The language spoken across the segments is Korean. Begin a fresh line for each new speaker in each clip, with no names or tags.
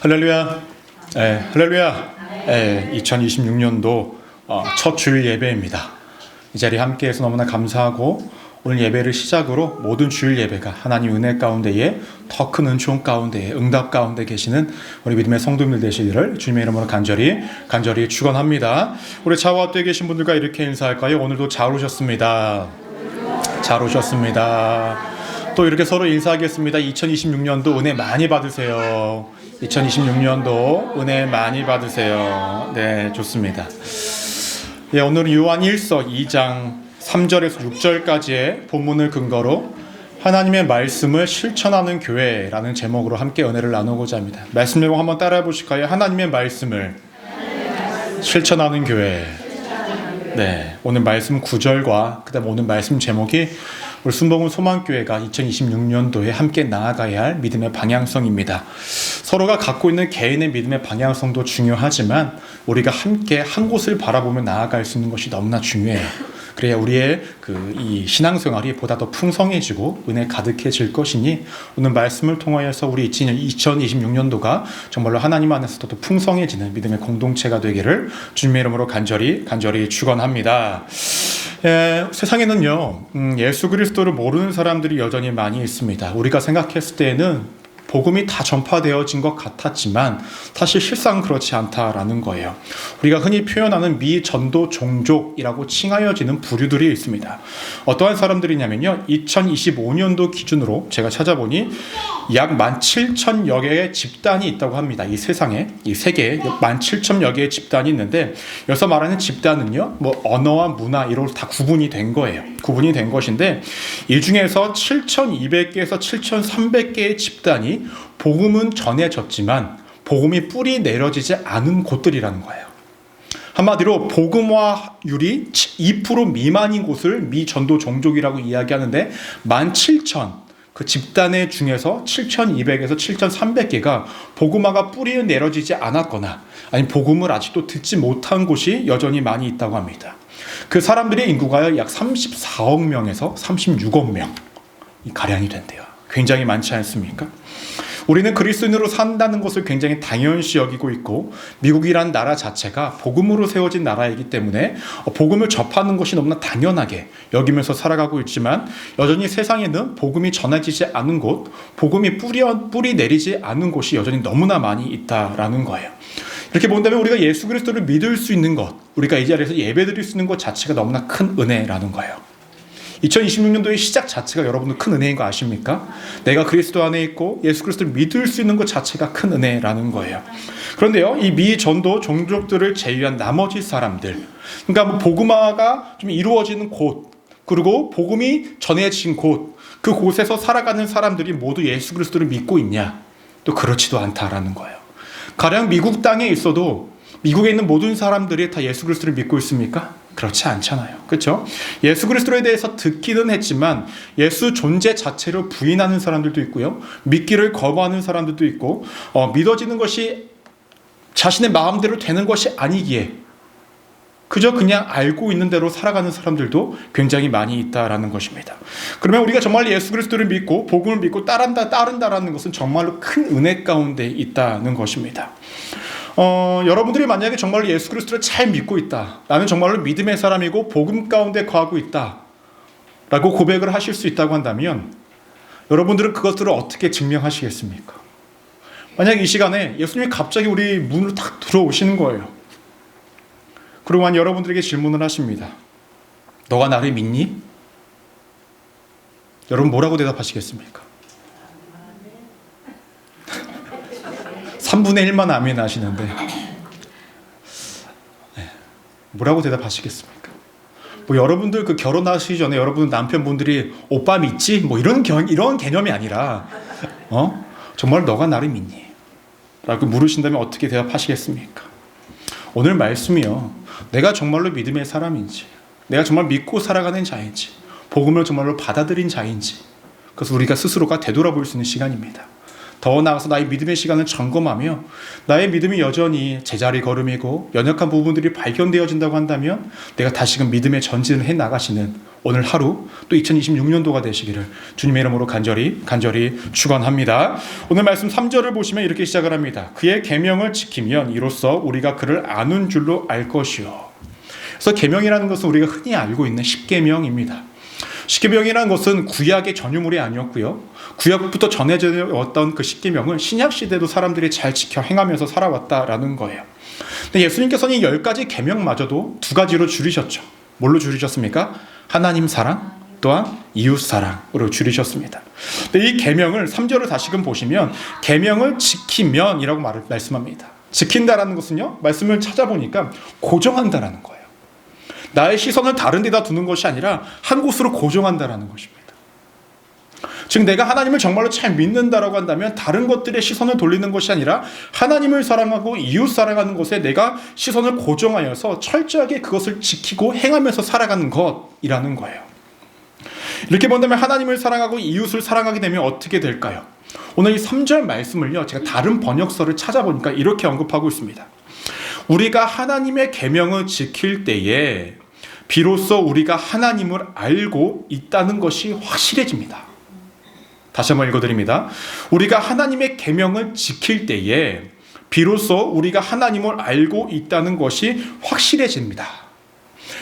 할렐루야. 할렐루야. 2026년도 첫 주일 예배입니다. 이 자리에 함께해서 너무나 감사하고 오늘 예배를 시작으로 모든 주일 예배가 하나님 은혜 가운데에 더 큰 은총 가운데에 응답 가운데 계시는 우리 믿음의 성도님들 되시기를 주님의 이름으로 간절히 축원합니다. 우리 좌우 앞에 계신 분들과 이렇게 인사할까요? 오늘도 잘 오셨습니다. 잘 오셨습니다. 또 이렇게 서로 인사하겠습니다. 2026년도 은혜 많이 받으세요. 2026년도 은혜 많이 받으세요. 네, 좋습니다. 예, 오늘은 요한 1서 2장 3절에서 6절까지의 본문을 근거로 하나님의 말씀을 실천하는 교회라는 제목으로 함께 은혜를 나누고자 합니다. 말씀 내용 한번 따라해 보실까요? 하나님의 말씀을 실천하는 교회. 네, 오늘 말씀 9절과 그다음 오늘 말씀 제목이 우리 순복음 소망교회가 2026년도에 함께 나아가야 할 믿음의 방향성입니다. 서로가 갖고 있는 개인의 믿음의 방향성도 중요하지만 우리가 함께 한 곳을 바라보며 나아갈 수 있는 것이 너무나 중요해요. 그래야 우리의 이 신앙생활이 보다 더 풍성해지고 은혜 가득해질 것이니 오늘 말씀을 통하여서 우리 2026년도가 정말로 하나님 안에서 더 풍성해지는 믿음의 공동체가 되기를 주님의 이름으로 간절히 축원합니다. 세상에는요, 예수 그리스도를 모르는 사람들이 여전히 많이 있습니다. 우리가 생각했을 때에는 복음이 다 전파되어진 것 같았지만 사실 실상 그렇지 않다라는 거예요. 우리가 흔히 표현하는 미전도 종족이라고 칭하여지는 부류들이 있습니다. 어떠한 사람들이냐면요, 2025년도 기준으로 제가 찾아보니 약 17,000여 개의 집단이 있다고 합니다. 이 세상에, 이 세계에 17,000여 개의 집단이 있는데 여기서 말하는 집단은요, 뭐 언어와 문화 이런 다 구분이 된 거예요. 구분이 된 것인데 이 중에서 7,200개에서 7,300개의 집단이 복음은 전해졌지만 복음이 뿌리 내려지지 않은 곳들이라는 거예요. 한마디로 복음화율이 2% 미만인 곳을 미전도 종족이라고 이야기하는데 17,000 그 집단의 중에서 7,200에서 7,300개가 복음화가 뿌리 내려지지 않았거나 아니면 복음을 아직도 듣지 못한 곳이 여전히 많이 있다고 합니다. 그 사람들의 인구가 약 34억 명에서 36억 명 가량이 된대요. 굉장히 많지 않습니까? 우리는 그리스도인으로 산다는 것을 굉장히 당연시 여기고 있고 미국이란 나라 자체가 복음으로 세워진 나라이기 때문에 복음을 접하는 것이 너무나 당연하게 여기면서 살아가고 있지만 여전히 세상에는 복음이 전해지지 않은 곳, 복음이 뿌리 내리지 않은 곳이 여전히 너무나 많이 있다라는 거예요. 이렇게 본다면 우리가 예수 그리스도를 믿을 수 있는 것, 우리가 이 자리에서 예배드릴 수 있는 것 자체가 너무나 큰 은혜라는 거예요. 2026년도의 시작 자체가 여러분들 큰 은혜인 거 아십니까? 내가 그리스도 안에 있고 예수 그리스도를 믿을 수 있는 것 자체가 큰 은혜라는 거예요. 그런데요, 이 미전도 종족들을 제외한 나머지 사람들, 그러니까 뭐 복음화가 좀 이루어지는 곳, 그리고 복음이 전해진 곳, 그 곳에서 살아가는 사람들이 모두 예수 그리스도를 믿고 있냐? 또 그렇지도 않다라는 거예요. 가령 미국 땅에 있어도 미국에 있는 모든 사람들이 다 예수 그리스도를 믿고 있습니까? 그렇지 않잖아요. 그렇죠? 예수 그리스도에 대해서 듣기는 했지만 예수 존재 자체를 부인하는 사람들도 있고요. 믿기를 거부하는 사람들도 있고 믿어지는 것이 자신의 마음대로 되는 것이 아니기에 그저 그냥 알고 있는 대로 살아가는 사람들도 굉장히 많이 있다라는 것입니다. 그러면 우리가 정말 예수 그리스도를 믿고 복음을 믿고 따른다라는 것은 정말로 큰 은혜 가운데 있다는 것입니다. 여러분들이 만약에 정말로 예수 그리스도를 잘 믿고 있다, 나는 정말로 믿음의 사람이고 복음 가운데 거하고 있다 라고 고백을 하실 수 있다고 한다면 여러분들은 그것들을 어떻게 증명하시겠습니까? 만약 이 시간에 예수님이 갑자기 우리 문으로 탁 들어오시는 거예요. 그러고만 여러분들에게 질문을 하십니다. 너가 나를 믿니? 여러분 뭐라고 대답하시겠습니까? 3분의 1만 아멘 하시는데 뭐라고 대답하시겠습니까? 뭐 여러분들 그 결혼하시기 전에 여러분 남편분들이 오빠 믿지? 뭐 이런 개념이 아니라 정말 너가 나를 믿니? 라고 물으신다면 어떻게 대답하시겠습니까? 오늘 말씀이요, 내가 정말로 믿음의 사람인지, 내가 정말 믿고 살아가는 자인지, 복음을 정말로 받아들인 자인지, 그래서 우리가 스스로가 되돌아볼 수 있는 시간입니다. 더 나아가서 나의 믿음의 시간을 점검하며 나의 믿음이 여전히 제자리 걸음이고 연약한 부분들이 발견되어진다고 한다면 내가 다시금 믿음의 전진을 해나가시는 오늘 하루 또 2026년도가 되시기를 주님의 이름으로 간절히 축원합니다. 오늘 말씀 3절을 보시면 이렇게 시작을 합니다. 그의 계명을 지키면 이로써 우리가 그를 아는 줄로 알 것이요. 그래서 계명이라는 것은 우리가 흔히 알고 있는 십계명입니다. 십계명이라는 것은 구약의 전유물이 아니었고요. 구약부터 전해져 왔던 그 십계명을 신약 시대도 사람들이 잘 지켜 행하면서 살아왔다라는 거예요. 근데 예수님께서는 이 10가지 계명마저도 2가지로 줄이셨죠. 뭘로 줄이셨습니까? 하나님 사랑 또한 이웃 사랑으로 줄이셨습니다. 근데 이 계명을 3절을 다시금 보시면 계명을 지키면이라고 말씀합니다. 지킨다라는 것은요, 말씀을 찾아보니까 고정한다라는 거예요. 나의 시선을 다른 데다 두는 것이 아니라 한 곳으로 고정한다라는 것입니다. 즉 내가 하나님을 정말로 잘 믿는다라고 한다면 다른 것들에 시선을 돌리는 것이 아니라 하나님을 사랑하고 이웃 사랑하는 것에 내가 시선을 고정하여서 철저하게 그것을 지키고 행하면서 살아가는 것이라는 거예요. 이렇게 본다면 하나님을 사랑하고 이웃을 사랑하게 되면 어떻게 될까요? 오늘 이 3절 말씀을요, 제가 다른 번역서를 찾아보니까 이렇게 언급하고 있습니다. 우리가 하나님의 계명을 지킬 때에 비로소 우리가 하나님을 알고 있다는 것이 확실해집니다. 다시 한번 읽어드립니다. 우리가 하나님의 계명을 지킬 때에 비로소 우리가 하나님을 알고 있다는 것이 확실해집니다.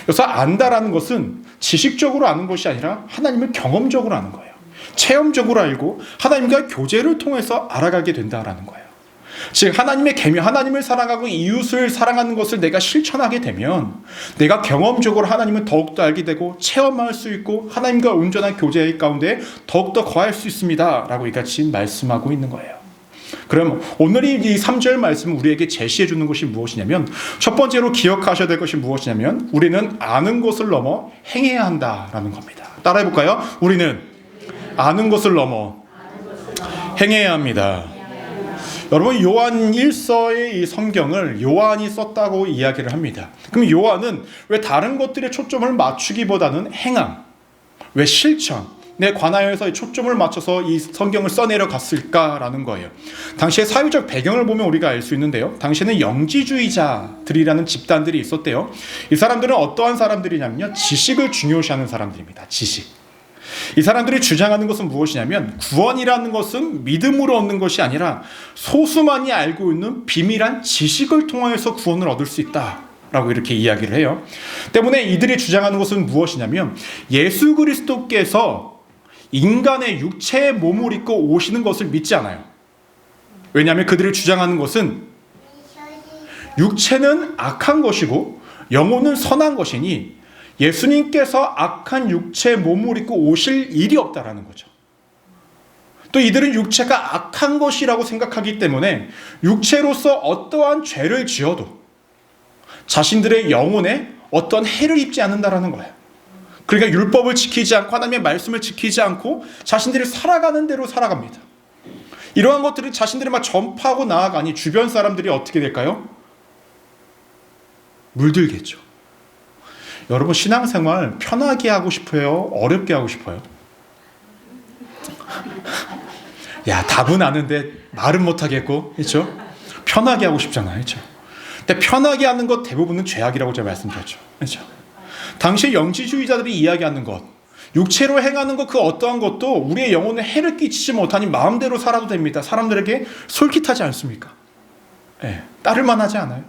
그래서 안다라는 것은 지식적으로 아는 것이 아니라 하나님을 경험적으로 아는 거예요. 체험적으로 알고 하나님과 교제를 통해서 알아가게 된다라는 거예요. 즉 하나님의 계명, 하나님을 사랑하고 이웃을 사랑하는 것을 내가 실천하게 되면 내가 경험적으로 하나님을 더욱더 알게 되고 체험할 수 있고 하나님과 온전한 교제 가운데 더욱더 거할 수 있습니다 라고 이같이 말씀하고 있는 거예요. 그럼 오늘 이 3절 말씀은 우리에게 제시해 주는 것이 무엇이냐면, 첫 번째로 기억하셔야 될 것이 무엇이냐면 우리는 아는 것을 넘어 행해야 한다라는 겁니다. 따라해 볼까요? 우리는 아는 것을 넘어 행해야 합니다. 여러분, 요한 1서의 이 성경을 요한이 썼다고 이야기를 합니다. 그럼 요한은 왜 다른 것들에 초점을 맞추기보다는 행함, 왜 실천에 관하여서 초점을 맞춰서 이 성경을 써내려 갔을까라는 거예요. 당시의 사회적 배경을 보면 우리가 알 수 있는데요. 당시에는 영지주의자들이라는 집단들이 있었대요. 이 사람들은 어떠한 사람들이냐면요, 지식을 중요시하는 사람들입니다. 지식. 이 사람들이 주장하는 것은 무엇이냐면 구원이라는 것은 믿음으로 얻는 것이 아니라 소수만이 알고 있는 비밀한 지식을 통해서 구원을 얻을 수 있다라고 이렇게 이야기를 해요. 때문에 이들이 주장하는 것은 무엇이냐면 예수 그리스도께서 인간의 육체의 몸을 입고 오시는 것을 믿지 않아요. 왜냐하면 그들이 주장하는 것은 육체는 악한 것이고 영혼은 선한 것이니 예수님께서 악한 육체의 몸을 입고 오실 일이 없다라는 거죠. 또 이들은 육체가 악한 것이라고 생각하기 때문에 육체로서 어떠한 죄를 지어도 자신들의 영혼에 어떠한 해를 입지 않는다라는 거예요. 그러니까 율법을 지키지 않고 하나님의 말씀을 지키지 않고 자신들이 살아가는 대로 살아갑니다. 이러한 것들을 자신들이 막 전파하고 나아가니 주변 사람들이 어떻게 될까요? 물들겠죠. 여러분, 신앙생활 편하게 하고 싶어요? 어렵게 하고 싶어요? 야, 답은 아는데 말은 못하겠고, 그렇죠? 편하게 하고 싶잖아요, 그렇죠? 근데 편하게 하는 것 대부분은 죄악이라고 제가 말씀드렸죠, 그렇죠? 당시 영지주의자들이 이야기하는 것, 육체로 행하는 것 그 어떠한 것도 우리의 영혼에 해를 끼치지 못하니 마음대로 살아도 됩니다. 사람들에게 솔깃하지 않습니까? 네, 따를 만하지 않아요.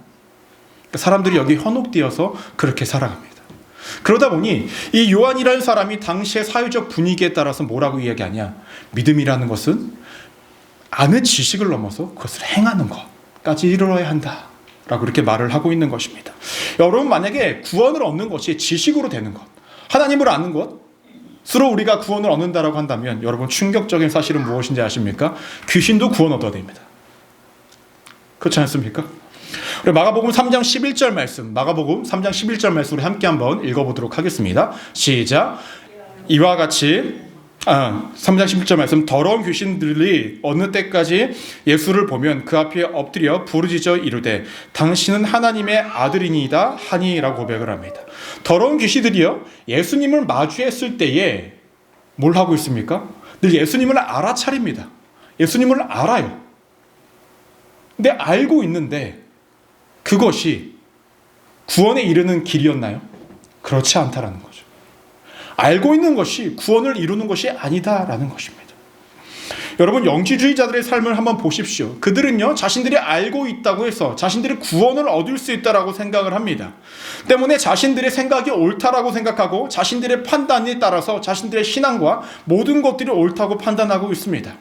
사람들이 여기 현혹되어서 그렇게 살아갑니다. 그러다 보니 이 요한이라는 사람이 당시의 사회적 분위기에 따라서 뭐라고 이야기하냐, 믿음이라는 것은 아는 지식을 넘어서 그것을 행하는 것까지 이르러야 한다 라고 이렇게 말을 하고 있는 것입니다. 여러분, 만약에 구원을 얻는 것이 지식으로 되는 것, 하나님을 아는 것으로 우리가 구원을 얻는다라고 한다면 여러분, 충격적인 사실은 무엇인지 아십니까? 귀신도 구원 얻어야 됩니다. 그렇지 않습니까? 마가복음 3장 11절 말씀, 마가복음 3장 11절 말씀 우리 함께 한번 읽어보도록 하겠습니다. 시작. 이와 같이 3장 11절 말씀, 더러운 귀신들이 어느 때까지 예수를 보면 그 앞에 엎드려 부르짖어 이르되 당신은 하나님의 아들이니이다 하니라고 고백을 합니다. 더러운 귀신들이요, 예수님을 마주했을 때에 뭘 하고 있습니까? 늘 예수님을 알아차립니다. 예수님을 알아요. 근데 알고 있는데 그것이 구원에 이르는 길이었나요? 그렇지 않다라는 거죠. 알고 있는 것이 구원을 이루는 것이 아니다라는 것입니다. 여러분, 영지주의자들의 삶을 한번 보십시오. 그들은요, 자신들이 알고 있다고 해서 자신들이 구원을 얻을 수 있다라고 생각을 합니다. 때문에 자신들의 생각이 옳다라고 생각하고 자신들의 판단에 따라서 자신들의 신앙과 모든 것들이 옳다고 판단하고 있습니다.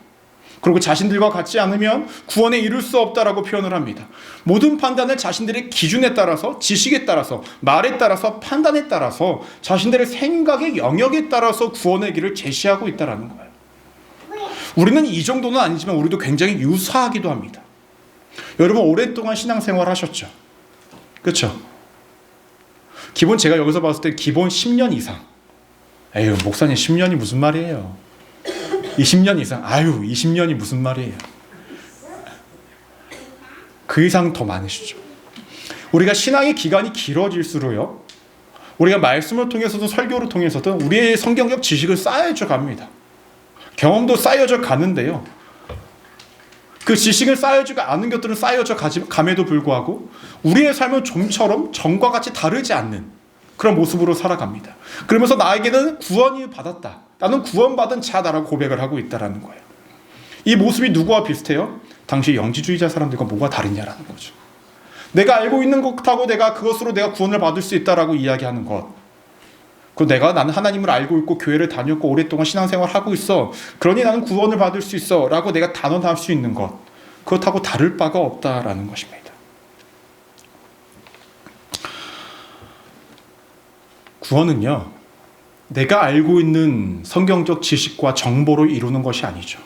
그리고 자신들과 같지 않으면 구원에 이룰 수 없다라고 표현을 합니다. 모든 판단을 자신들의 기준에 따라서, 지식에 따라서, 말에 따라서, 판단에 따라서, 자신들의 생각의 영역에 따라서 구원의 길을 제시하고 있다는 거예요. 우리는 이 정도는 아니지만 우리도 굉장히 유사하기도 합니다. 여러분, 오랫동안 신앙생활 하셨죠? 그렇죠? 기본 제가 여기서 봤을 때 기본 10년 이상. 에휴, 목사님 10년이 무슨 말이에요? 20년 이상. 아유, 20년이 무슨 말이에요? 그 이상 더 많으시죠. 우리가 신앙의 기간이 길어질수록요, 우리가 말씀을 통해서도 설교를 통해서도 우리의 성경적 지식을 쌓여져 갑니다. 경험도 쌓여져 가는데요, 그 지식을 쌓여지고 아는 것들은 쌓여져 감에도 불구하고 우리의 삶은 좀처럼 전과 같이 다르지 않는 그런 모습으로 살아갑니다. 그러면서 나에게는 구원이 받았다, 나는 구원받은 자다라고 고백을 하고 있다는 거예요. 이 모습이 누구와 비슷해요? 당시 영지주의자 사람들과 뭐가 다르냐라는 거죠. 내가 알고 있는 것하고 내가 그것으로 내가 구원을 받을 수 있다라고 이야기하는 것, 나는 하나님을 알고 있고 교회를 다녔고 오랫동안 신앙생활을 하고 있어, 그러니 나는 구원을 받을 수 있어 라고 내가 단언할 수 있는 것, 그렇다고 다를 바가 없다라는 것입니다. 구원은요, 내가 알고 있는 성경적 지식과 정보로 이루는 것이 아니죠.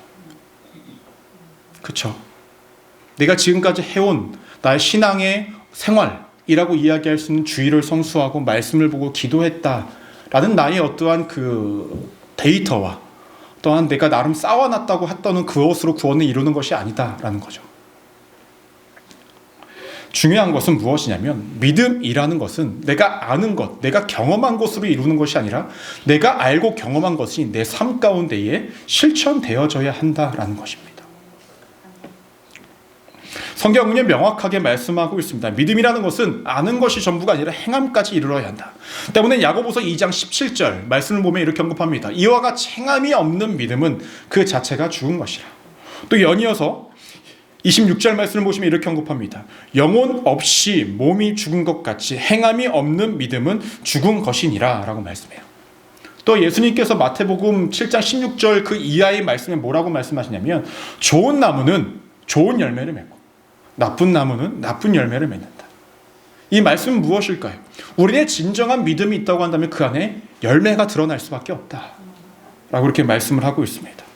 그렇죠? 내가 지금까지 해온 나의 신앙의 생활이라고 이야기할 수 있는 주의를 성수하고 말씀을 보고 기도했다 라는 나의 어떠한 그 데이터와 또한 내가 나름 쌓아놨다고 했던 그것으로 구원을 이루는 것이 아니다라는 거죠. 중요한 것은 무엇이냐면, 믿음이라는 것은 내가 아는 것, 내가 경험한 것으로 이루는 것이 아니라 내가 알고 경험한 것이 내 삶 가운데에 실천되어져야 한다라는 것입니다. 성경은 명확하게 말씀하고 있습니다. 믿음이라는 것은 아는 것이 전부가 아니라 행함까지 이르러야 한다. 때문에 야고보서 2장 17절 말씀을 보면 이렇게 언급합니다. 이와 같이 행함이 없는 믿음은 그 자체가 죽은 것이라. 또 연이어서 26절 말씀을 보시면 이렇게 언급합니다. 영혼 없이 몸이 죽은 것 같이 행함이 없는 믿음은 죽은 것이니라 라고 말씀해요. 또 예수님께서 마태복음 7장 16절 그 이하의 말씀에 뭐라고 말씀하시냐면, 좋은 나무는 좋은 열매를 맺고 나쁜 나무는 나쁜 열매를 맺는다. 이 말씀은 무엇일까요? 우리의 진정한 믿음이 있다고 한다면 그 안에 열매가 드러날 수밖에 없다 라고 이렇게 말씀을 하고 있습니다.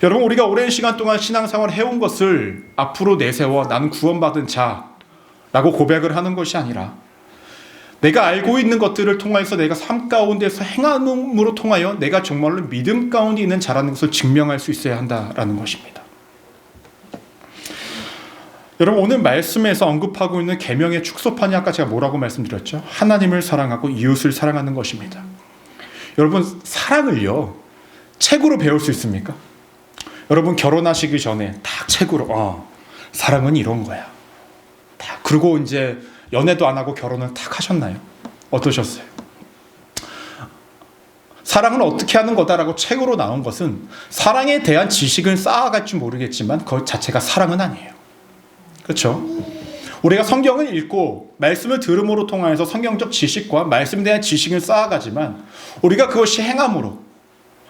여러분, 우리가 오랜 시간 동안 신앙생활을 해온 것을 앞으로 내세워 나는 구원받은 자라고 고백을 하는 것이 아니라, 내가 알고 있는 것들을 통해서 내가 삶 가운데서 행함으로 통하여 내가 정말로 믿음 가운데 있는 자라는 것을 증명할 수 있어야 한다라는 것입니다. 여러분, 오늘 말씀에서 언급하고 있는 계명의 축소판이 아까 제가 뭐라고 말씀드렸죠? 하나님을 사랑하고 이웃을 사랑하는 것입니다. 여러분, 사랑을요, 책으로 배울 수 있습니까? 여러분, 결혼하시기 전에 딱 책으로 사랑은 이런 거야, 딱, 그리고 이제 연애도 안 하고 결혼을 딱 하셨나요? 어떠셨어요? 사랑은 어떻게 하는 거다라고 책으로 나온 것은 사랑에 대한 지식을 쌓아갈지 모르겠지만 그 자체가 사랑은 아니에요. 그렇죠? 우리가 성경을 읽고 말씀을 들음으로 통하여서 성경적 지식과 말씀에 대한 지식을 쌓아가지만 우리가 그것이 행함으로,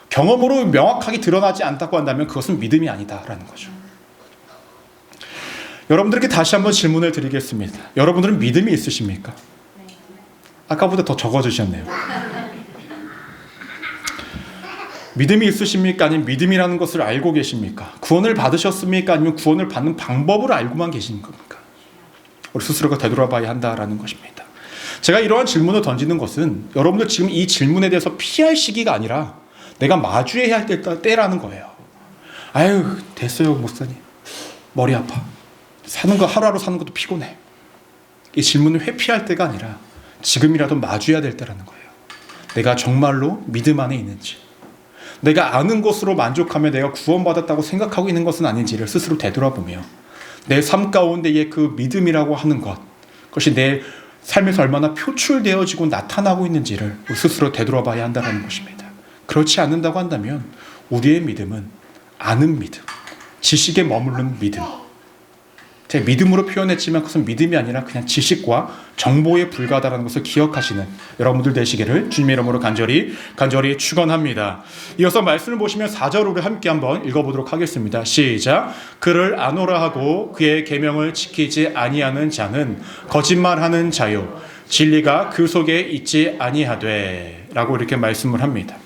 경험으로 명확하게 드러나지 않다고 한다면 그것은 믿음이 아니다라는 거죠. 여러분들에게 다시 한번 질문을 드리겠습니다. 여러분들은 믿음이 있으십니까? 아까보다 더 적어주셨네요. 믿음이 있으십니까? 아니면 믿음이라는 것을 알고 계십니까? 구원을 받으셨습니까? 아니면 구원을 받는 방법을 알고만 계신 겁니까? 우리 스스로가 되돌아봐야 한다라는 것입니다. 제가 이러한 질문을 던지는 것은 여러분들 지금 이 질문에 대해서 피할 시기가 아니라 내가 마주해야 할 때라는 거예요. 아유, 됐어요 목사님, 머리 아파, 하루하루 사는 것도 피곤해. 이 질문을 회피할 때가 아니라 지금이라도 마주해야 될 때라는 거예요. 내가 정말로 믿음 안에 있는지, 내가 아는 것으로 만족하며 내가 구원받았다고 생각하고 있는 것은 아닌지를 스스로 되돌아보며 내 삶 가운데의 그 믿음이라고 하는 것, 그것이 내 삶에서 얼마나 표출되어지고 나타나고 있는지를 스스로 되돌아봐야 한다는 것입니다. 그렇지 않는다고 한다면 우리의 믿음은 아는 믿음, 지식에 머무르는 믿음. 제가 믿음으로 표현했지만 그것은 믿음이 아니라 그냥 지식과 정보에 불과하다는 것을 기억하시는 여러분들 되시기를 주님의 이름으로 간절히 축원합니다. 이어서 말씀을 보시면 4절을 우리 함께 한번 읽어보도록 하겠습니다. 시작. 그를 아노라 하고 그의 계명을 지키지 아니하는 자는 거짓말하는 자요 진리가 그 속에 있지 아니하되 라고 이렇게 말씀을 합니다.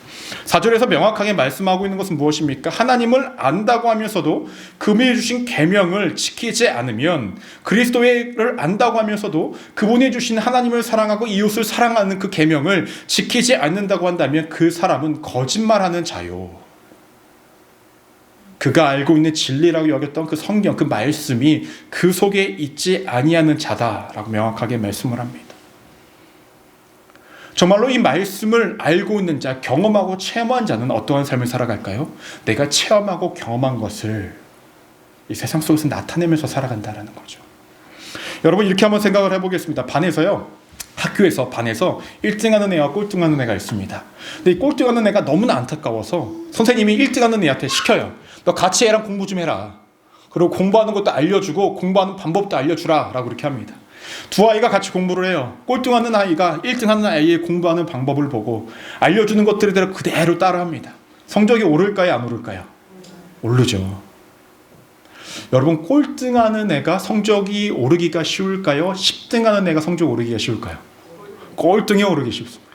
4절에서 명확하게 말씀하고 있는 것은 무엇입니까? 하나님을 안다고 하면서도 그분이 주신 계명을 지키지 않으면, 그리스도를 안다고 하면서도 그분이 주신 하나님을 사랑하고 이웃을 사랑하는 그 계명을 지키지 않는다고 한다면 그 사람은 거짓말하는 자요. 그가 알고 있는 진리라고 여겼던 그 성경, 그 말씀이 그 속에 있지 아니하는 자다라고 명확하게 말씀을 합니다. 정말로 이 말씀을 알고 있는 자, 경험하고 체험한 자는 어떠한 삶을 살아갈까요? 내가 체험하고 경험한 것을 이 세상 속에서 나타내면서 살아간다는 거죠. 여러분, 이렇게 한번 생각을 해보겠습니다. 학교에서 반에서 1등하는 애와 꼴등하는 애가 있습니다. 근데 이 꼴등하는 애가 너무나 안타까워서 선생님이 1등하는 애한테 시켜요. 너 같이 애랑 공부 좀 해라. 그리고 공부하는 것도 알려주고 공부하는 방법도 알려주라 라고 이렇게 합니다. 두 아이가 같이 공부를 해요. 꼴등하는 아이가 1등하는 아이의 공부하는 방법을 보고 알려주는 것들을 그대로 따라합니다. 성적이 오를까요? 안 오를까요? 오르죠. 여러분, 꼴등하는 애가 성적이 오르기가 쉬울까요? 10등하는 애가 성적 오르기가 쉬울까요? 꼴등이 오르기 쉽습니다.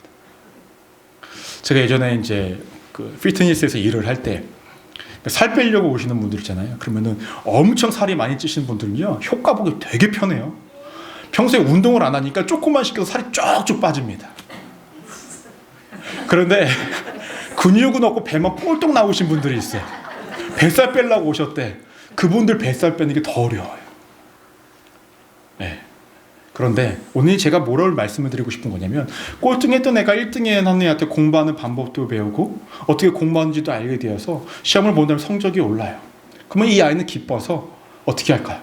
제가 예전에 이제 그 피트니스에서 일을 할 때 살 빼려고 오시는 분들 있잖아요. 그러면은 엄청 살이 많이 찌신 분들은요, 효과 보기 되게 편해요. 평소에 운동을 안 하니까 조금만 시켜도 살이 쭉쭉 빠집니다. 그런데 근육은 없고 배만 꼴떡 나오신 분들이 있어요. 뱃살 빼려고 오셨대. 그분들 뱃살 빼는 게 더 어려워요. 네. 그런데 오늘 제가 뭐를 말씀을 드리고 싶은 거냐면, 꼴등했던 애가 1등한 애한테 공부하는 방법도 배우고 어떻게 공부하는지도 알게 되어서 시험을 본다면 성적이 올라요. 그러면 이 아이는 기뻐서 어떻게 할까요?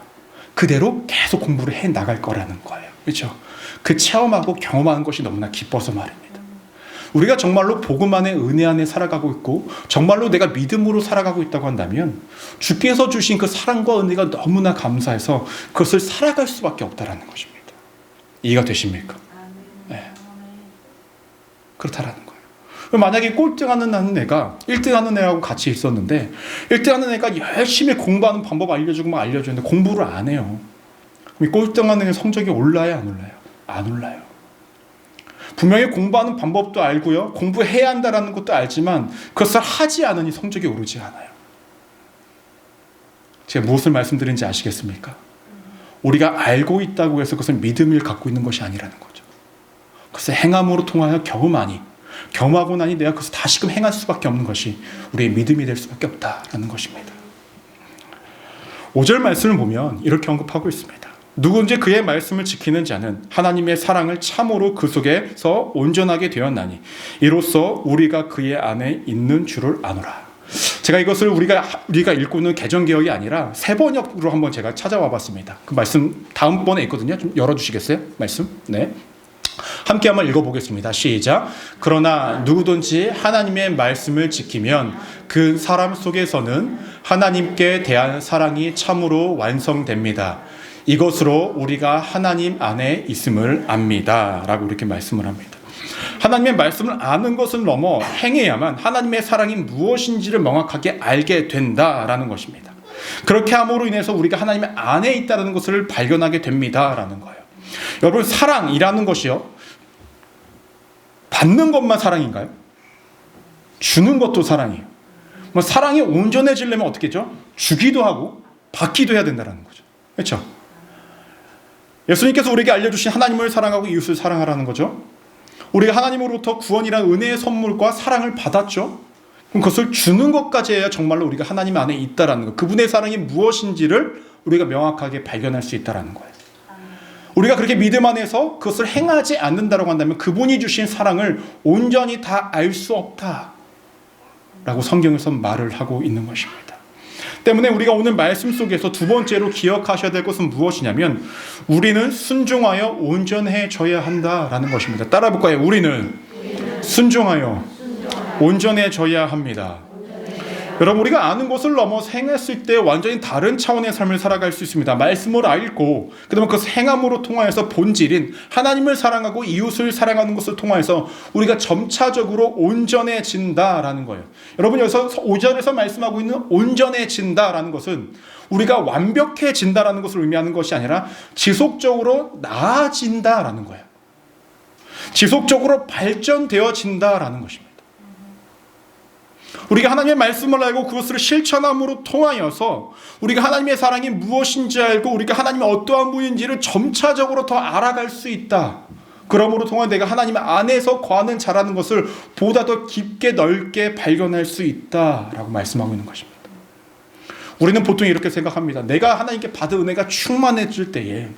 그대로 계속 공부를 해 나갈 거라는 거예요. 그렇죠? 그 체험하고 경험하는 것이 너무나 기뻐서 말입니다. 우리가 정말로 복음 안에, 은혜 안에 살아가고 있고 정말로 내가 믿음으로 살아가고 있다고 한다면 주께서 주신 그 사랑과 은혜가 너무나 감사해서 그것을 살아갈 수밖에 없다라는 것입니다. 이해가 되십니까? 네. 그렇다라는 거예요. 만약에 꼴등하는 애가 1등하는 애하고 같이 있었는데 1등하는 애가 열심히 공부하는 방법 알려주고 막 알려주는데 공부를 안 해요. 그럼 꼴등하는 애 성적이 올라요? 안 올라요? 안 올라요. 분명히 공부하는 방법도 알고요, 공부해야 한다는 것도 알지만 그것을 하지 않으니 성적이 오르지 않아요. 제가 무엇을 말씀드리는지 아시겠습니까? 우리가 알고 있다고 해서 그것을 믿음을 갖고 있는 것이 아니라는 거죠. 그것을 행함으로 통하여 경험하고 나니 내가 그것을 다시금 행할 수밖에 없는 것이 우리의 믿음이 될 수밖에 없다라는 것입니다. 5절 말씀을 보면 이렇게 언급하고 있습니다. 누구든지 그의 말씀을 지키는 자는 하나님의 사랑을 참으로 그 속에서 온전하게 되었나니 이로써 우리가 그의 안에 있는 줄을 아노라. 제가 이것을 우리가 읽고 있는 개정개혁이 아니라 새번역으로 한번 제가 찾아와 봤습니다. 그 말씀 다음번에 있거든요. 좀 열어주시겠어요? 말씀? 네. 함께 한번 읽어보겠습니다. 시작. 그러나 누구든지 하나님의 말씀을 지키면 그 사람 속에서는 하나님께 대한 사랑이 참으로 완성됩니다. 이것으로 우리가 하나님 안에 있음을 압니다. 라고 이렇게 말씀을 합니다. 하나님의 말씀을 아는 것을 넘어 행해야만 하나님의 사랑이 무엇인지를 명확하게 알게 된다라는 것입니다. 그렇게 함으로 인해서 우리가 하나님 안에 있다는 것을 발견하게 됩니다라는 거예요. 여러분, 사랑이라는 것이요, 받는 것만 사랑인가요? 주는 것도 사랑이에요. 사랑이 온전해지려면 어떻게 하죠? 주기도 하고 받기도 해야 된다는 거죠. 그렇죠? 예수님께서 우리에게 알려주신 하나님을 사랑하고 이웃을 사랑하라는 거죠. 우리가 하나님으로부터 구원이란 은혜의 선물과 사랑을 받았죠. 그럼 그것을 주는 것까지 해야 정말로 우리가 하나님 안에 있다라는 것, 그분의 사랑이 무엇인지를 우리가 명확하게 발견할 수 있다라는 거예요. 우리가 그렇게 믿음 안에서 그것을 행하지 않는다고 한다면 그분이 주신 사랑을 온전히 다 알 수 없다라고 성경에서 말을 하고 있는 것입니다. 때문에 우리가 오늘 말씀 속에서 두 번째로 기억하셔야 될 것은 무엇이냐면 우리는 순종하여 온전해져야 한다라는 것입니다. 따라 볼까요? 우리는 순종하여 온전해져야 합니다. 여러분, 우리가 아는 것을 넘어서 행했을 때 완전히 다른 차원의 삶을 살아갈 수 있습니다. 말씀을 알고 그다음에 그 행함으로 통하여서 본질인 하나님을 사랑하고 이웃을 사랑하는 것을 통하여서 우리가 점차적으로 온전해진다라는 거예요. 여러분, 여기서 5절에서 말씀하고 있는 온전해진다라는 것은 우리가 완벽해진다라는 것을 의미하는 것이 아니라 지속적으로 나아진다라는 거예요. 지속적으로 발전되어진다라는 것입니다. 우리가 하나님의 말씀을 알고 그것을 실천함으로 통하여서 우리가 하나님의 사랑이 무엇인지 알고 우리가 하나님의 어떠한 분인지를 점차적으로 더 알아갈 수 있다. 그러므로 통해 내가 하나님 안에서 거하는 자라는 것을 보다 더 깊게 넓게 발견할 수 있다라고 말씀하고 있는 것입니다. 우리는 보통 이렇게 생각합니다. 내가 하나님께 받은 은혜가 충만해질 때에,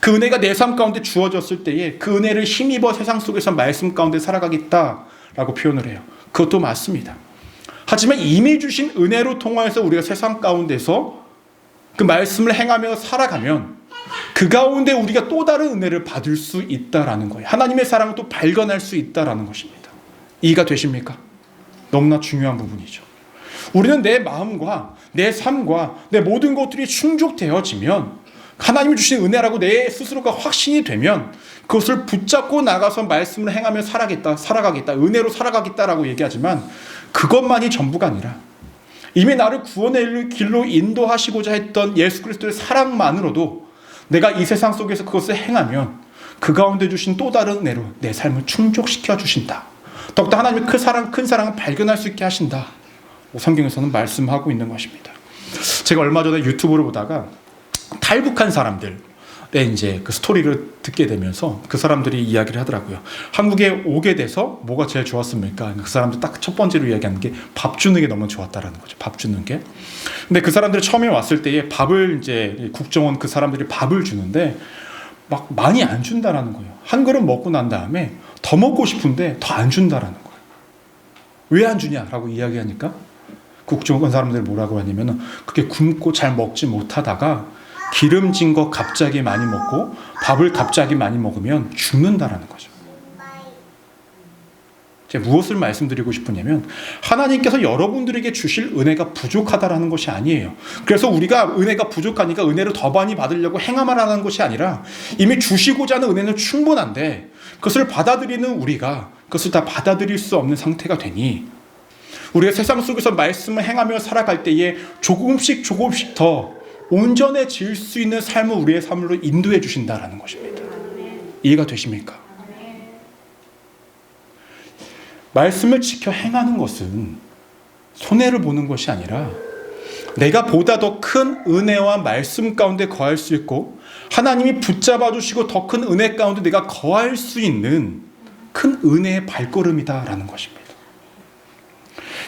그 은혜가 내 삶 가운데 주어졌을 때에 그 은혜를 힘입어 세상 속에서 말씀 가운데 살아가겠다라고 표현을 해요. 그것도 맞습니다. 하지만 이미 주신 은혜로 통하여서 우리가 세상 가운데서 그 말씀을 행하며 살아가면 그 가운데 우리가 또 다른 은혜를 받을 수 있다라는 거예요. 하나님의 사랑을 또 발견할 수 있다라는 것입니다. 이해가 되십니까? 너무나 중요한 부분이죠. 우리는 내 마음과 내 삶과 내 모든 것들이 충족되어지면, 하나님이 주신 은혜라고 내 스스로가 확신이 되면 그것을 붙잡고 나가서 말씀을 행하며 살아가겠다, 은혜로 살아가겠다라고 얘기하지만 그것만이 전부가 아니라 이미 나를 구원의 길로 인도하시고자 했던 예수 그리스도의 사랑만으로도 내가 이 세상 속에서 그것을 행하면 그 가운데 주신 또 다른 은혜로 내 삶을 충족시켜 주신다. 더욱더 하나님의 큰 사랑을 발견할 수 있게 하신다. 성경에서는 말씀하고 있는 것입니다. 제가 얼마 전에 유튜브를 보다가 탈북한 사람들의 이제 그 스토리를 듣게 되면서 그 사람들이 이야기를 하더라고요. 한국에 오게 돼서 뭐가 제일 좋았습니까? 그 사람들 딱 첫 번째로 이야기하는 게 밥 주는 게 너무 좋았다라는 거죠. 밥 주는 게. 근데 그 사람들이 처음에 왔을 때에 밥을 이제 국정원 그 사람들이 밥을 주는데 막 많이 안 준다라는 거예요. 한 그릇 먹고 난 다음에 더 먹고 싶은데 더 안 준다라는 거예요. 왜 안 주냐라고 이야기하니까 국정원 사람들이 뭐라고 하냐면은 그게 굶고 잘 먹지 못하다가 기름진 거 갑자기 많이 먹고 밥을 갑자기 많이 먹으면 죽는다라는 거죠. 제가 무엇을 말씀드리고 싶으냐면 하나님께서 여러분들에게 주실 은혜가 부족하다라는 것이 아니에요. 그래서 우리가 은혜가 부족하니까 은혜를 더 많이 받으려고 행함하라는 것이 아니라 이미 주시고자 하는 은혜는 충분한데 그것을 받아들이는 우리가 그것을 다 받아들일 수 없는 상태가 되니 우리가 세상 속에서 말씀을 행하며 살아갈 때에 조금씩 더 온전해질 수 있는 삶을 우리의 삶으로 인도해 주신다라는 것입니다. 이해가 되십니까? 말씀을 지켜 행하는 것은 손해를 보는 것이 아니라 내가 보다 더 큰 은혜와 말씀 가운데 거할 수 있고 하나님이 붙잡아 주시고 더 큰 은혜 가운데 내가 거할 수 있는 큰 은혜의 발걸음이다라는 것입니다.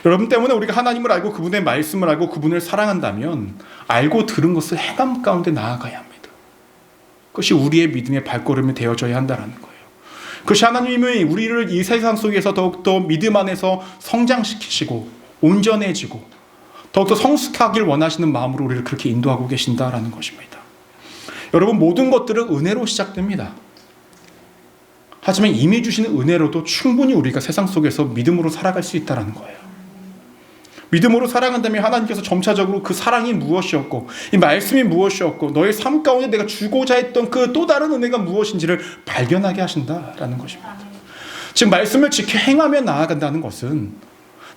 여러분 때문에 우리가 하나님을 알고 그분의 말씀을 알고 그분을 사랑한다면 알고 들은 것을 행함 가운데 나아가야 합니다. 그것이 우리의 믿음의 발걸음이 되어져야 한다는 거예요. 그것이 하나님이 우리를 이 세상 속에서 더욱더 믿음 안에서 성장시키시고 온전해지고 더욱더 성숙하길 원하시는 마음으로 우리를 그렇게 인도하고 계신다라는 것입니다. 여러분, 모든 것들은 은혜로 시작됩니다. 하지만 이미 주시는 은혜로도 충분히 우리가 세상 속에서 믿음으로 살아갈 수 있다는 거예요. 믿음으로 살아간다면 하나님께서 점차적으로 그 사랑이 무엇이었고 이 말씀이 무엇이었고 너의 삶 가운데 내가 주고자 했던 그 또 다른 은혜가 무엇인지를 발견하게 하신다라는 것입니다. 지금 말씀을 지켜 행하며 나아간다는 것은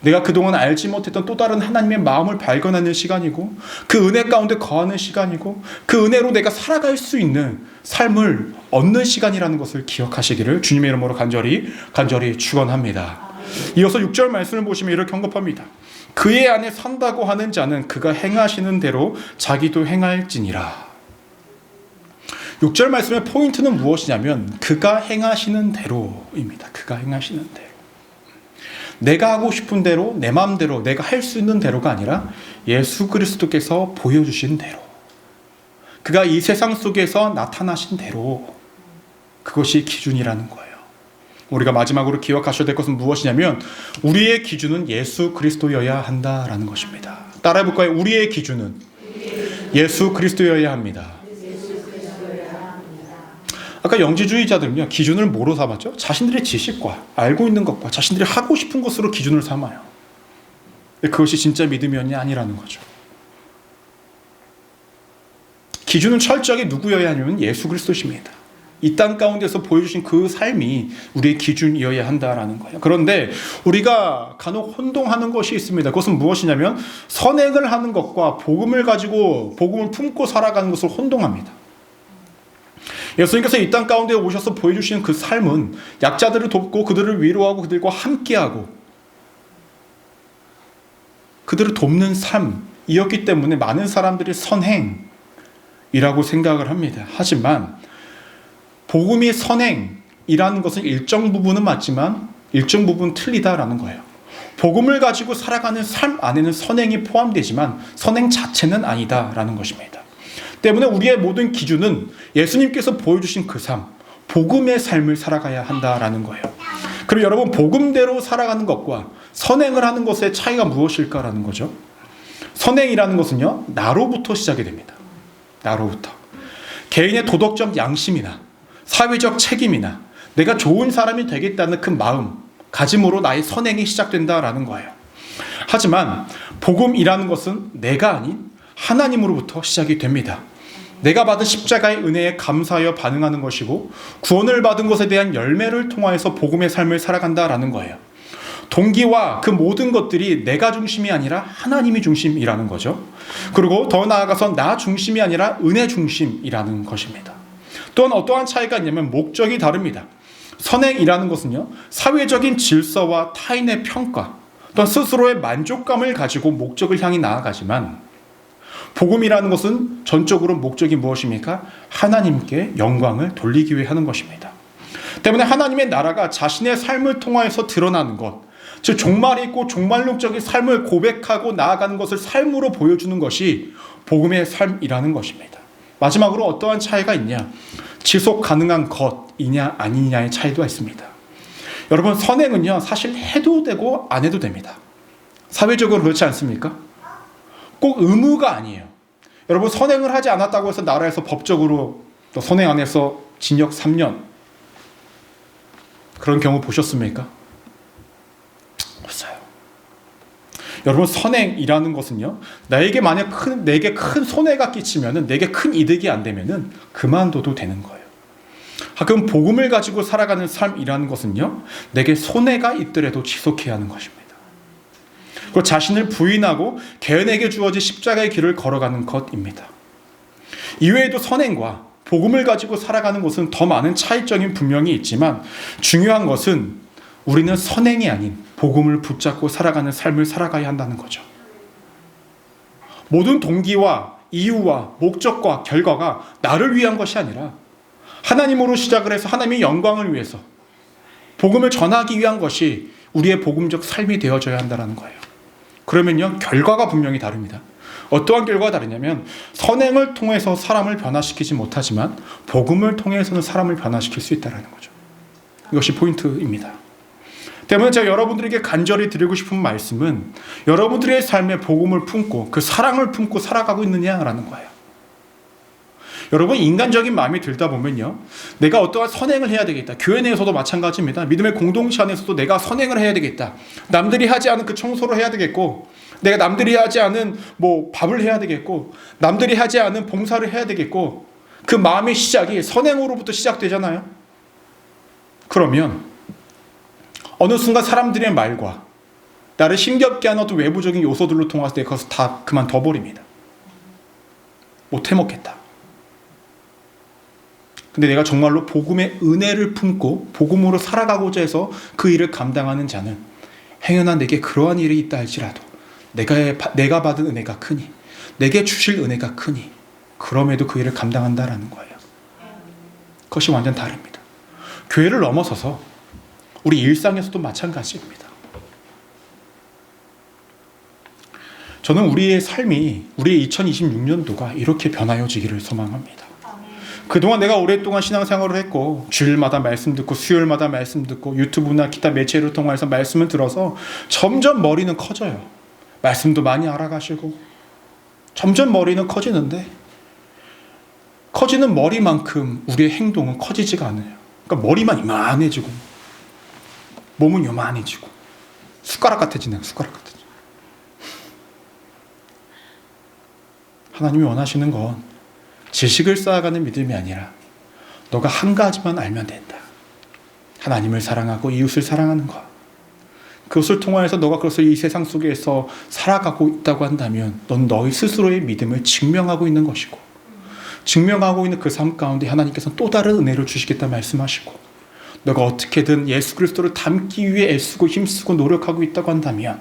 내가 그동안 알지 못했던 또 다른 하나님의 마음을 발견하는 시간이고 그 은혜 가운데 거하는 시간이고 그 은혜로 내가 살아갈 수 있는 삶을 얻는 시간이라는 것을 기억하시기를 주님의 이름으로 간절히 축원합니다. 이어서 6절 말씀을 보시면 이렇게 언급합니다. 그의 안에 산다고 하는 자는 그가 행하시는 대로 자기도 행할지니라. 6절 말씀의 포인트는 무엇이냐면 그가 행하시는 대로입니다. 그가 행하시는 대로. 내가 하고 싶은 대로 내 마음대로 내가 할 수 있는 대로가 아니라 예수 그리스도께서 보여주신 대로, 그가 이 세상 속에서 나타나신 대로, 그것이 기준이라는 거예요. 우리가 마지막으로 기억하셔야 될 것은 무엇이냐면 우리의 기준은 예수 그리스도여야 한다라는 것입니다. 따라해볼까요? 우리의 기준은 예수 그리스도여야 합니다. 아까 영지주의자들은요, 기준을 뭐로 삼았죠? 자신들의 지식과 알고 있는 것과 자신들이 하고 싶은 것으로 기준을 삼아요. 그것이 진짜 믿음이 아니라는 거죠. 기준은 철저하게 누구여야 하냐면 예수 그리스도십니다. 이 땅 가운데서 보여주신 그 삶이 우리의 기준이어야 한다라는 거예요. 그런데 우리가 간혹 혼동하는 것이 있습니다. 그것은 무엇이냐면 선행을 하는 것과 복음을 가지고 복음을 품고 살아가는 것을 혼동합니다. 예수님께서 이 땅 가운데 오셔서 보여주시는 그 삶은 약자들을 돕고 그들을 위로하고 그들과 함께하고 그들을 돕는 삶이었기 때문에 많은 사람들이 선행이라고 생각을 합니다. 하지만 복음이 선행이라는 것은 일정 부분은 맞지만 일정 부분은 틀리다라는 거예요. 복음을 가지고 살아가는 삶 안에는 선행이 포함되지만 선행 자체는 아니다라는 것입니다. 때문에 우리의 모든 기준은 예수님께서 보여주신 그 삶, 복음의 삶을 살아가야 한다라는 거예요. 그리고 여러분, 복음대로 살아가는 것과 선행을 하는 것의 차이가 무엇일까라는 거죠. 선행이라는 것은요, 나로부터 시작이 됩니다. 나로부터. 개인의 도덕적 양심이나 사회적 책임이나 내가 좋은 사람이 되겠다는 그 마음, 가짐으로 나의 선행이 시작된다라는 거예요. 하지만 복음이라는 것은 내가 아닌 하나님으로부터 시작이 됩니다. 내가 받은 십자가의 은혜에 감사하여 반응하는 것이고 구원을 받은 것에 대한 열매를 통하여서 복음의 삶을 살아간다라는 거예요. 동기와 그 모든 것들이 내가 중심이 아니라 하나님이 중심이라는 거죠. 그리고 더 나아가서 나 중심이 아니라 은혜 중심이라는 것입니다. 또한 어떠한 차이가 있냐면 목적이 다릅니다. 선행이라는 것은요, 사회적인 질서와 타인의 평가 또한 스스로의 만족감을 가지고 목적을 향해 나아가지만 복음이라는 것은 전적으로 목적이 무엇입니까? 하나님께 영광을 돌리기 위해 하는 것입니다. 때문에 하나님의 나라가 자신의 삶을 통하여서 드러나는 것, 즉 종말이 있고 종말론적인 삶을 고백하고 나아가는 것을 삶으로 보여주는 것이 복음의 삶이라는 것입니다. 마지막으로 어떠한 차이가 있냐? 지속 가능한 것이냐 아니냐의 차이도 있습니다. 여러분, 선행은요, 사실 해도 되고 안 해도 됩니다. 사회적으로 그렇지 않습니까? 꼭 의무가 아니에요. 여러분, 선행을 하지 않았다고 해서 나라에서 법적으로 또 선행 안 해서 징역 3년 그런 경우 보셨습니까? 없어요. 여러분, 선행이라는 것은요, 나에게 만약 내게 큰 손해가 끼치면은, 내게 큰 이득이 안 되면은 그만둬도 되는 거예요. 그럼 복음을 가지고 살아가는 삶이라는 것은요, 내게 손해가 있더라도 지속해야 하는 것입니다. 그리고 자신을 부인하고 개인에게 주어진 십자가의 길을 걸어가는 것입니다. 이외에도 선행과 복음을 가지고 살아가는 것은 더 많은 차이점이 분명히 있지만 중요한 것은 우리는 선행이 아닌 복음을 붙잡고 살아가는 삶을 살아가야 한다는 거죠. 모든 동기와 이유와 목적과 결과가 나를 위한 것이 아니라 하나님으로 시작을 해서 하나님의 영광을 위해서 복음을 전하기 위한 것이 우리의 복음적 삶이 되어져야 한다는 거예요. 그러면요, 결과가 분명히 다릅니다. 어떠한 결과가 다르냐면 선행을 통해서 사람을 변화시키지 못하지만 복음을 통해서는 사람을 변화시킬 수 있다는 거죠. 이것이 포인트입니다. 때문에 제가 여러분들에게 간절히 드리고 싶은 말씀은 여러분들의 삶에 복음을 품고 그 사랑을 품고 살아가고 있느냐라는 거예요. 여러분, 인간적인 마음이 들다 보면요, 내가 어떠한 선행을 해야 되겠다. 교회 내에서도 마찬가지입니다. 믿음의 공동체 안에서도 내가 선행을 해야 되겠다. 남들이 하지 않은 그 청소를 해야 되겠고, 내가 남들이 하지 않은 밥을 해야 되겠고, 남들이 하지 않은 봉사를 해야 되겠고, 그 마음의 시작이 선행으로부터 시작되잖아요. 그러면 어느 순간 사람들의 말과 나를 힘겹게 하는 어떤 외부적인 요소들로 통해서 내가 그것을 다 그만둬버립니다. 못 해먹겠다. 근데 내가 정말로 복음의 은혜를 품고 복음으로 살아가고자 해서 그 일을 감당하는 자는 행여나 내게 그러한 일이 있다 할지라도 내가 받은 은혜가 크니, 내게 주실 은혜가 크니 그럼에도 그 일을 감당한다라는 거예요. 그것이 완전 다릅니다. 교회를 넘어서서 우리 일상에서도 마찬가지입니다. 저는 우리의 삶이, 우리의 2026년도가 이렇게 변화여지기를 소망합니다. 그동안 내가 오랫동안 신앙생활을 했고 주일마다 말씀 듣고 수요일마다 말씀 듣고 유튜브나 기타 매체를 통해서 말씀을 들어서 점점 머리는 커져요. 말씀도 많이 알아가시고 점점 머리는 커지는데 커지는 머리만큼 우리의 행동은 커지지가 않아요. 그러니까 머리만 이만해지고 몸은 요만해지고 숟가락 같아지네요. 숟가락 같아지고. 하나님이 원하시는 건 지식을 쌓아가는 믿음이 아니라 너가 한 가지만 알면 된다. 하나님을 사랑하고 이웃을 사랑하는 것. 그것을 통하여서 너가 그것을 이 세상 속에서 살아가고 있다고 한다면 넌 너희 스스로의 믿음을 증명하고 있는 것이고 증명하고 있는 그 삶 가운데 하나님께서는 또 다른 은혜를 주시겠다 말씀하시고 너가 어떻게든 예수 그리스도를 닮기 위해 애쓰고 힘쓰고 노력하고 있다고 한다면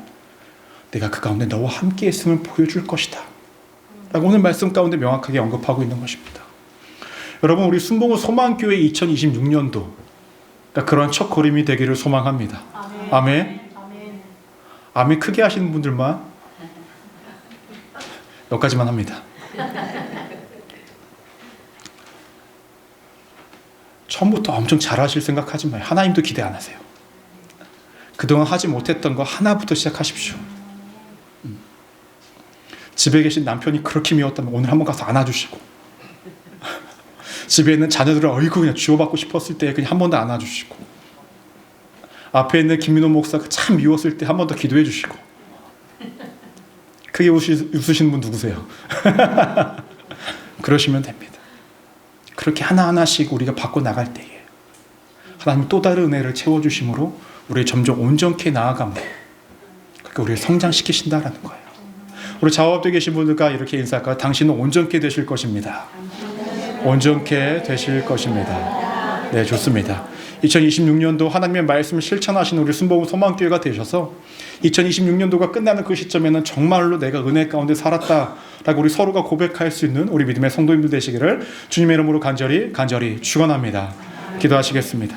내가 그 가운데 너와 함께 있음을 보여줄 것이다 라고 오늘 말씀 가운데 명확하게 언급하고 있는 것입니다. 여러분, 우리 순복음 소망교회 2026년도 그런 첫 걸음이 되기를 소망합니다. 아멘. 아멘 크게 하시는 분들만 여기까지만 합니다. 처음부터 엄청 잘하실 생각하지 마요. 하나님도 기대 안 하세요. 그동안 하지 못했던 거 하나부터 시작하십시오. 집에 계신 남편이 그렇게 미웠다면 오늘 한번 가서 안아주시고 집에 있는 자녀들을 어이구 그냥 쥐어받고 싶었을 때 그냥 한 번 더 안아주시고 앞에 있는 김민호 목사가 참 미웠을 때 한 번 더 기도해 주시고 크게 웃으시는 분 누구세요? 그러시면 됩니다. 그렇게 하나하나씩 우리가 바꿔 나갈 때에 하나님 또 다른 은혜를 채워주심으로 우리 점점 온전케 나아가면 그러니까 우리를 성장시키신다라는 거예요. 우리 작업대 계신 분들과 이렇게 인사할까요? 당신은 온전케 되실 것입니다. 온전케 되실 것입니다. 네, 좋습니다. 2026년도 하나님의 말씀을 실천하시는 우리 순복음 소망교회가 되셔서 2026년도가 끝나는 그 시점에는 정말로 내가 은혜 가운데 살았다라고 우리 서로가 고백할 수 있는 우리 믿음의 성도님들 되시기를 주님의 이름으로 간절히 축원합니다. 기도하시겠습니다.